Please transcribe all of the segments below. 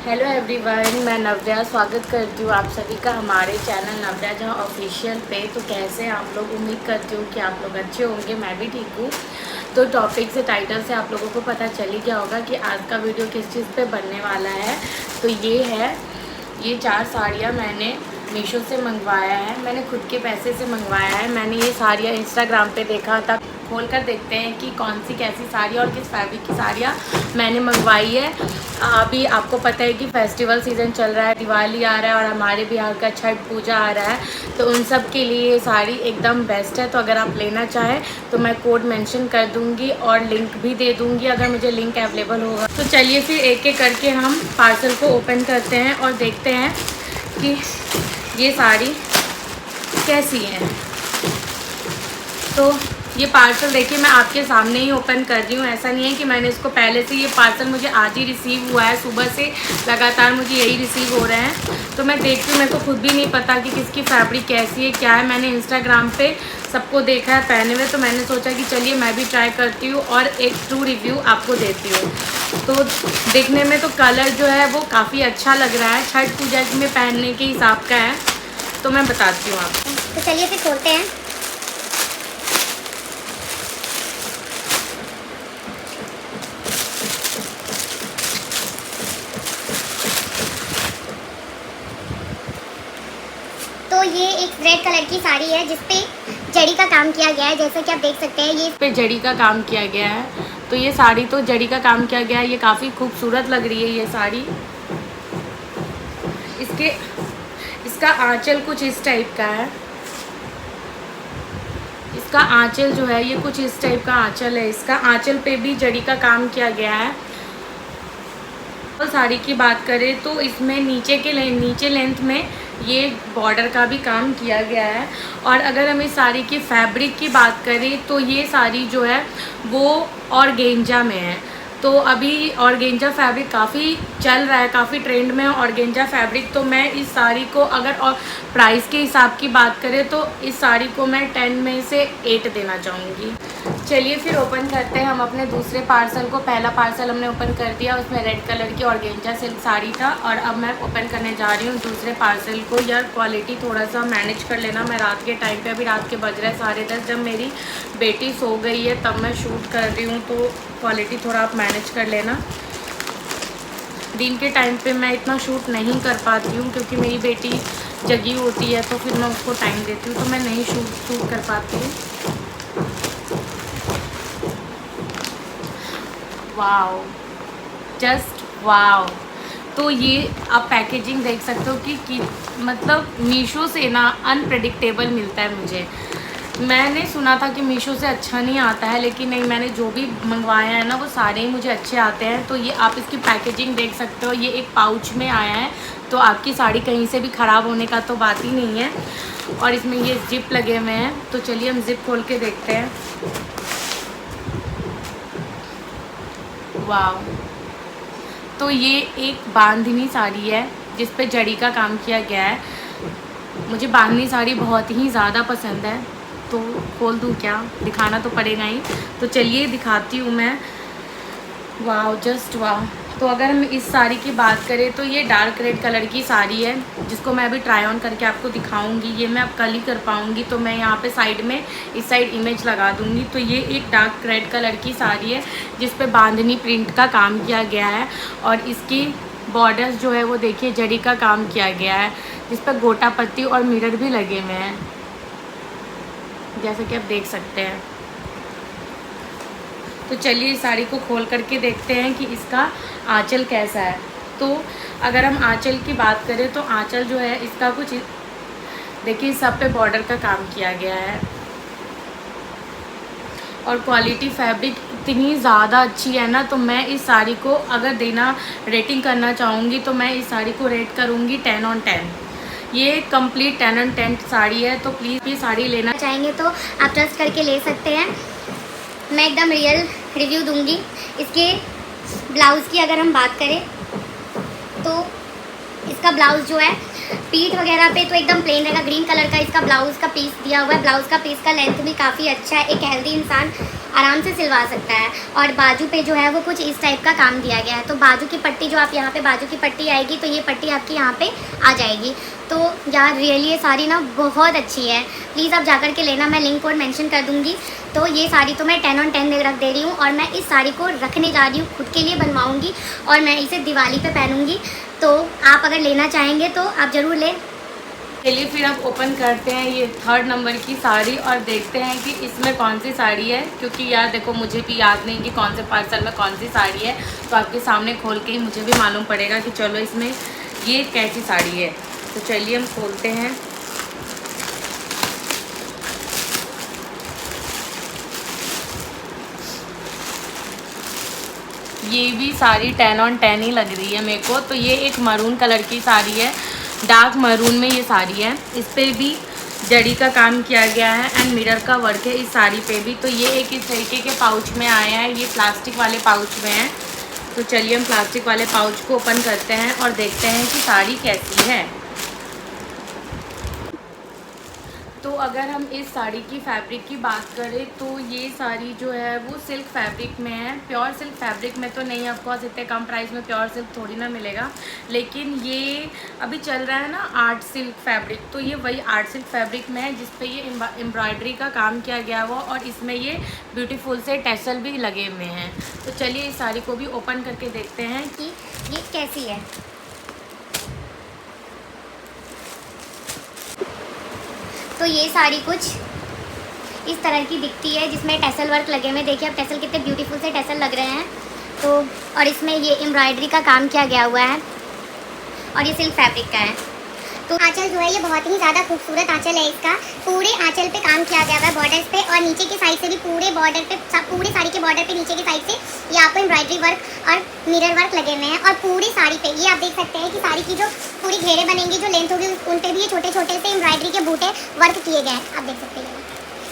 Hello everyone, मैं नव्या स्वागत करती हूँ आप सभी का हमारे चैनल नव्या जहाँ ऑफिशियल पे। तो कैसे आप लोग, उम्मीद करती हूँ कि आप लोग अच्छे होंगे, मैं भी ठीक हूँ। तो टॉपिक से, टाइटल से आप लोगों को पता चल ही गया होगा कि आज का वीडियो किस चीज़ पे बनने वाला है। तो ये 4 साड़ियाँ मैंने मीशो से मंगवाया है। मैंने खुद के पैसे से मंगवाया है। मैंने ये साड़ियाँ इंस्टाग्राम पे देखा था। खोल कर देखते हैं कि कौन सी कैसी साड़ी और किस फैब्रिक की साड़ियाँ मैंने मंगवाई है। अभी आपको पता है कि फेस्टिवल सीज़न चल रहा है, दिवाली आ रहा है और हमारे बिहार का छठ पूजा आ रहा है। तो उन सब के लिए ये साड़ी एकदम बेस्ट है। तो अगर आप लेना चाहें तो मैं कोड मेंशन कर दूंगी और लिंक भी दे दूंगी अगर मुझे लिंक अवेलेबल होगा। तो चलिए फिर एक एक करके हम पार्सल को ओपन करते हैं और देखते हैं कि ये साड़ी कैसी है। तो ये पार्सल देखिए मैं आपके सामने ही ओपन कर रही हूँ। ऐसा नहीं है कि मैंने इसको पहले से, ये पार्सल मुझे आज ही रिसीव हुआ है। सुबह से लगातार मुझे यही रिसीव हो रहे हैं। तो मैं देखती हूँ, मेरे को खुद भी नहीं पता कि किसकी फैब्रिक कैसी है, क्या है। मैंने इंस्टाग्राम पे सबको देखा है पहने हुए, तो मैंने सोचा कि चलिए मैं भी ट्राई करती हूँ और एक ट्रू रिव्यू आपको देती हूँ। तो देखने में तो कलर जो है वो काफ़ी अच्छा लग रहा है, छठ पूजा में पहनने के हिसाब का है। तो मैं बताती हूँ आपको। तो चलिए फिर खोलते हैं। तो ये एक रेड कलर की साड़ी है जिसपे जड़ी का काम किया गया है, जैसे कि आप देख सकते हैं। ये इस पे जड़ी का काम किया गया है। तो ये साड़ी तो जड़ी का काम किया गया है। ये काफ़ी खूबसूरत लग रही है ये साड़ी। इसका आंचल कुछ इस टाइप का है। इसका आंचल जो है ये कुछ इस टाइप का आंचल है। इसका आंचल पे भी जड़ी का काम किया गया है। और साड़ी की बात करें तो इसमें नीचे लेंथ में ये बॉर्डर का भी काम किया गया है। और अगर हम इस साड़ी की फैब्रिक की बात करें तो ये साड़ी जो है वो ऑर्गेंजा में है। तो अभी ऑर्गेंजा फैब्रिक काफ़ी चल रहा है, काफ़ी ट्रेंड में है ऑर्गेंजा फैब्रिक। तो मैं इस साड़ी को अगर और प्राइस के हिसाब की बात करें तो इस साड़ी को मैं 10 में से 8 देना चाहूँगी। चलिए फिर ओपन करते हैं हम अपने दूसरे पार्सल को। पहला पार्सल हमने ओपन कर दिया, उसमें रेड कलर की ऑर्गेंजा सिल्क साड़ी था। और अब मैं ओपन करने जा रही हूँ दूसरे पार्सल को। यार क्वालिटी थोड़ा सा मैनेज कर लेना। मैं रात के टाइम पे, अभी रात के बज रहे हैं 10:30, जब मेरी बेटी सो गई है तब मैं शूट कर रही हूँ। तो क्वालिटी थोड़ा आप मैनेज कर लेना। दिन के टाइम पे मैं इतना शूट नहीं कर पाती हूँ क्योंकि मेरी बेटी जगी होती है, तो फिर मैं उसको टाइम देती हूँ, तो मैं नहीं शूट कर पाती हूँ। Wow, just wow. तो ये आप पैकेजिंग देख सकते हो कि मतलब मीशो से ना अनप्रेडिक्टेबल मिलता है मुझे। मैंने सुना था कि मीशो से अच्छा नहीं आता है, लेकिन नहीं, मैंने जो भी मंगवाया है ना वो सारे ही मुझे अच्छे आते हैं। तो ये आप इसकी पैकेजिंग देख सकते हो। ये एक पाउच में आया है, तो आपकी साड़ी कहीं से भी ख़राब होने का तो बात ही नहीं है। और इसमें ये जिप लगे हुए हैं। तो चलिए हम जिप खोल के देखते हैं। वाह, तो ये एक बांधनी साड़ी है जिस पे जड़ी का काम किया गया है। मुझे बांधनी साड़ी बहुत ही ज़्यादा पसंद है। तो खोल दूँ क्या, दिखाना तो पड़ेगा ही। तो चलिए दिखाती हूँ मैं। वाह, जस्ट वाह। तो अगर हम इस साड़ी की बात करें तो ये डार्क रेड कलर की साड़ी है, जिसको मैं अभी ट्राई ऑन करके आपको दिखाऊंगी। ये मैं अब कल ही कर पाऊंगी, तो मैं यहाँ पे साइड में इस साइड इमेज लगा दूंगी। तो ये एक डार्क रेड कलर की साड़ी है जिस पे बांधनी प्रिंट का काम किया गया है। और इसकी बॉर्डर्स जो है वो देखिए जड़ी का काम किया गया है, जिस पर गोटा पत्ती और मिरर भी लगे हुए हैं, जैसे कि आप देख सकते हैं। तो चलिए इस साड़ी को खोल करके देखते हैं कि इसका आंचल कैसा है। तो अगर हम आंचल की बात करें तो आंचल जो है इसका कुछ देखिए, सब पे बॉर्डर का काम किया गया है। और क्वालिटी फैब्रिक इतनी ज़्यादा अच्छी है ना, तो मैं इस साड़ी को अगर देना, रेटिंग करना चाहूँगी तो मैं इस साड़ी को रेट करूँगी 10 on 10। ये कंप्लीट 10 on 10 साड़ी है। तो प्लीज़ ये साड़ी लेना चाहेंगे तो आप ट्रस्ट करके ले सकते हैं। मैं एकदम रियल रिव्यू दूंगी। इसके ब्लाउज़ की अगर हम बात करें तो इसका ब्लाउज़ जो है पीठ वगैरह पे तो एकदम प्लेन रहेगा। ग्रीन कलर का इसका ब्लाउज़ का पीस दिया हुआ है। ब्लाउज़ का पीस का लेंथ भी काफ़ी अच्छा है। एक हेल्दी इंसान आराम से सिलवा सकता है। और बाजू पे जो है वो कुछ इस टाइप का काम दिया गया है। तो बाजू की पट्टी जो आप यहाँ पे बाजू की पट्टी आएगी तो ये पट्टी आपकी यहाँ पे आ जाएगी। तो यार रियली ये साड़ी ना बहुत अच्छी है, प्लीज़ आप जाकर के लेना, मैं लिंक कोड मेंशन कर दूँगी। तो ये साड़ी तो मैं 10 on 10 रख दे रही हूँ और मैं इस साड़ी को रखने जा रही हूँ, खुद के लिए बनवाऊँगी और मैं इसे दिवाली पे पहनूँगी। तो आप अगर लेना चाहेंगे तो आप ज़रूर लें। चलिए फिर आप ओपन करते हैं ये 3rd नंबर की साड़ी और देखते हैं कि इसमें कौन सी साड़ी है, क्योंकि यार देखो मुझे भी याद नहीं कि कौन से पार्सल में कौन सी साड़ी है, तो आपके सामने खोल के ही मुझे भी मालूम पड़ेगा कि चलो इसमें ये कैसी साड़ी है। तो चलिए हम खोलते हैं। ये भी साड़ी 10 on 10 ही लग रही है मेरे को। तो ये एक मरून कलर की साड़ी है, डार्क मरून में ये साड़ी है। इस पे भी जड़ी का काम किया गया है एंड मिरर का वर्क है इस साड़ी पे भी। तो ये एक इस तरीके के पाउच में आया है, ये प्लास्टिक वाले पाउच में है। तो चलिए हम प्लास्टिक वाले पाउच को ओपन करते हैं और देखते हैं कि साड़ी कैसी है। तो अगर हम इस साड़ी की फैब्रिक की बात करें तो ये साड़ी जो है वो सिल्क फैब्रिक में है। प्योर सिल्क फैब्रिक में तो नहीं, ऑफकोर्स इतने कम प्राइस में प्योर सिल्क थोड़ी ना मिलेगा, लेकिन ये अभी चल रहा है ना आर्ट सिल्क फैब्रिक, तो ये वही आर्ट सिल्क फैब्रिक में है जिस पे ये एम्ब्रॉयडरी का काम किया गया हुआ और इसमें ये ब्यूटीफुल से टैसल भी लगे हुए हैं। तो चलिए इस साड़ी को भी ओपन करके देखते हैं कि ये कैसी है। तो ये साड़ी कुछ इस तरह की दिखती है जिसमें टैसल वर्क लगे हुए, देखिए अब टैसल कितने ब्यूटीफुल से टैसल लग रहे हैं। तो और इसमें ये एम्ब्रॉयडरी का काम किया गया हुआ है और ये सिल्क फैब्रिक का है। तो आंचल जो है ये बहुत ही ज़्यादा खूबसूरत आंचल है इसका, पूरे आंचल पे काम किया गया हुआ है बॉर्डर्स पे, और नीचे की साइड से भी पूरे बॉर्डर पे, पूरे साड़ी के बॉर्डर पे नीचे की साइड से ये आपको एम्ब्रॉयडरी वर्क और मिरर वर्क लगे हुए हैं। और पूरी साड़ी पे ये आप देख सकते हैं कि साड़ी की जो पूरी घेरे बनेंगी, जो लेंथ होगी, उन पे भी ये छोटे छोटे से एम्ब्रॉयडरी के बूटे वर्क किए गए हैं, आप देख सकते हैं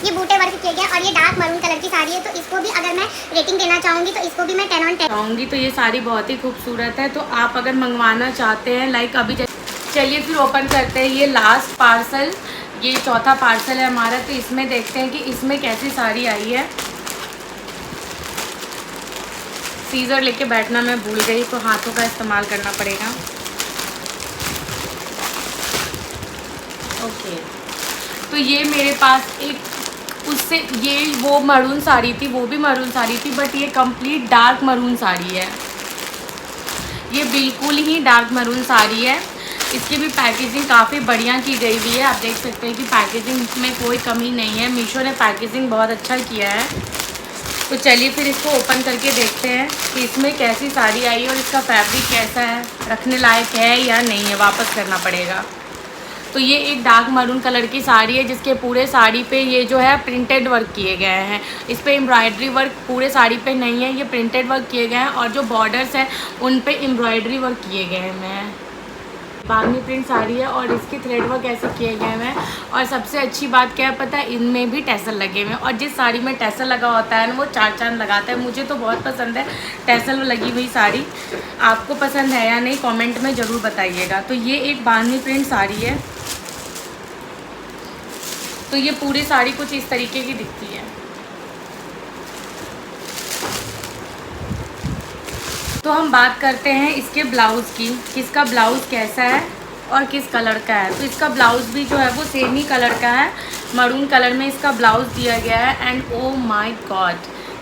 ये बूटे वर्क किए गए। और ये डार्क मरून कलर की साड़ी है, तो इसको भी अगर मैं रेटिंग देना चाहूँगी तो इसको भी मैं 10 on 10 चाहूँगी। तो ये साड़ी बहुत ही खूबसूरत है, तो आप अगर मंगवाना चाहते हैं लाइक अभी चलिए फिर ओपन करते हैं ये लास्ट पार्सल, ये चौथा पार्सल है हमारा। तो इसमें देखते हैं कि इसमें कैसी साड़ी आई है। सीजर लेके बैठना मैं भूल गई, तो हाथों का इस्तेमाल करना पड़ेगा। ओके, तो ये मेरे पास एक उससे ये वो मरून साड़ी थी, वो भी मरून साड़ी थी, बट ये कंप्लीट डार्क मरून साड़ी है। ये बिल्कुल ही डार्क मरून साड़ी है। इसकी भी पैकेजिंग काफ़ी बढ़िया की गई हुई है, आप देख सकते हैं कि पैकेजिंग में कोई कमी नहीं है। मीशो ने पैकेजिंग बहुत अच्छा किया है। तो चलिए फिर इसको ओपन करके देखते हैं कि इसमें कैसी साड़ी आई है और इसका फैब्रिक कैसा है, रखने लायक है या नहीं है, वापस करना पड़ेगा। तो ये एक डार्क मरून कलर की साड़ी है जिसके पूरे साड़ी पे ये जो है प्रिंटेड वर्क किए गए हैं। इस पे एम्ब्रॉयडरी वर्क पूरे साड़ी पे नहीं है, ये प्रिंटेड वर्क किए गए हैं और जो बॉर्डर्स हैं उन पे एम्ब्रॉयडरी वर्क किए गए हैं। बागनी प्रिंट साड़ी है और इसके थ्रेड वर्क ऐसे किए गए हैं। और सबसे अच्छी बात क्या है पता है, इनमें भी टैसल लगे हुए हैं। और जिस साड़ी में टैसल लगा होता है ना वो चार चांद लगाता है। मुझे तो बहुत पसंद है टैसल लगी हुई साड़ी। आपको पसंद है या नहीं कमेंट में ज़रूर बताइएगा। तो ये एक बागनी प्रिंट साड़ी है। तो ये पूरी साड़ी कुछ इस तरीके की दिखती है। तो हम बात करते हैं इसके ब्लाउज़ की, किसका ब्लाउज़ कैसा है और किस कलर का है। तो इसका ब्लाउज़ भी जो है वो सेम ही कलर का है, मरून कलर में इसका ब्लाउज़ दिया गया है। And oh my God,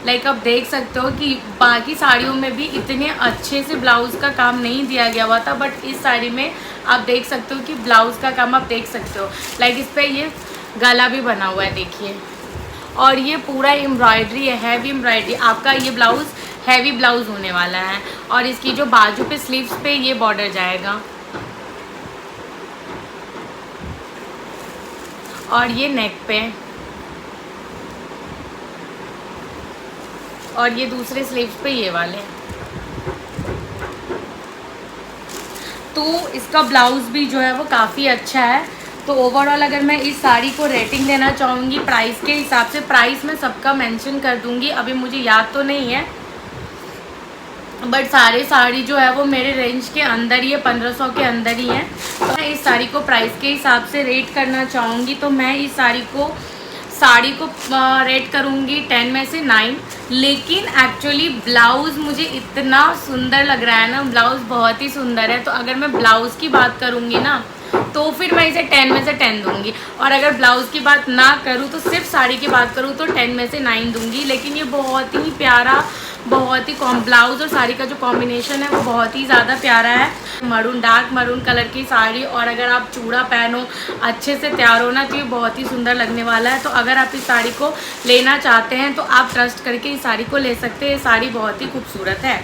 like आप देख सकते हो कि बाकी साड़ियों में भी इतने अच्छे से ब्लाउज़ का काम नहीं दिया गया हुआ था, बट इस साड़ी में आप देख सकते हो कि ब्लाउज़ का काम आप देख सकते हो। लाइक इस पर ये गला भी बना हुआ है देखिए, और ये पूरा एम्ब्रॉयडरी है, हैवी एम्ब्रॉयडरी। आपका ये ब्लाउज़ हैवी ब्लाउज़ होने वाला है। और इसकी जो बाजू पे स्लीव्स पे ये बॉर्डर जाएगा और ये नेक पे, और ये दूसरे स्लीव्स पे ये वाले। तो इसका ब्लाउज़ भी जो है वो काफ़ी अच्छा है। तो ओवरऑल अगर मैं इस साड़ी को रेटिंग देना चाहूँगी प्राइस के हिसाब से, प्राइस मैं सबका मेंशन कर दूँगी, अभी मुझे याद तो नहीं है, बट सारे साड़ी जो है वो मेरे रेंज के अंदर ही है, 1500 के अंदर ही है। तो मैं इस साड़ी को प्राइस के हिसाब से रेट करना चाहूँगी तो मैं इस साड़ी को साड़ी को रेट करूँगी 10 में से 9। लेकिन एक्चुअली ब्लाउज़ मुझे इतना सुंदर लग रहा है ना, ब्लाउज़ बहुत ही सुंदर है। तो अगर मैं ब्लाउज़ की बात करूँगी ना तो फिर मैं इसे 10 में से 10 दूंगी, और अगर ब्लाउज़ की बात ना करूँ तो सिर्फ साड़ी की बात करूँ तो 10 में से 9 दूंगी। लेकिन ये बहुत ही प्यारा, बहुत ही ब्लाउज़ और साड़ी का जो कॉम्बिनेशन है वो बहुत ही ज़्यादा प्यारा है। मरून, डार्क मरून कलर की साड़ी, और अगर आप चूड़ा पहनो, अच्छे से तैयार हो ना, तो ये बहुत ही सुंदर लगने वाला है। तो अगर आप इस साड़ी को लेना चाहते हैं तो आप ट्रस्ट करके इस साड़ी को ले सकते हैं। ये साड़ी बहुत ही खूबसूरत है।